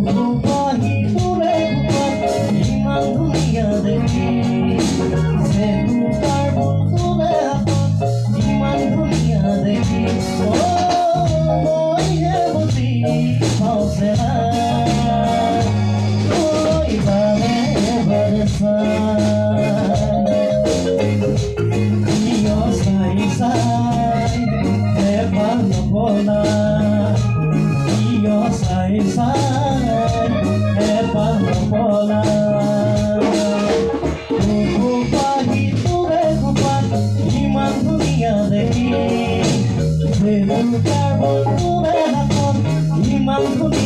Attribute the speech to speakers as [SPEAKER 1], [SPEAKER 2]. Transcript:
[SPEAKER 1] বাহিৰৰে কোপাত ইমান ধুনীয়া দেখি চেকুকাৰ বন্ধুৰে হাতত ইমান ধুনীয়া দেখি মইহে বুজি পাওঁ চেৰা বাৰে বাৰে চাই চাই এবাৰ নপলা চাই এবাৰ নপলা বাহিৰৰে কোপাত ইমান ধুনীয়া দেখি চেকুকাৰ বন্ধুৰে হাতত ইমান ধুনীয়া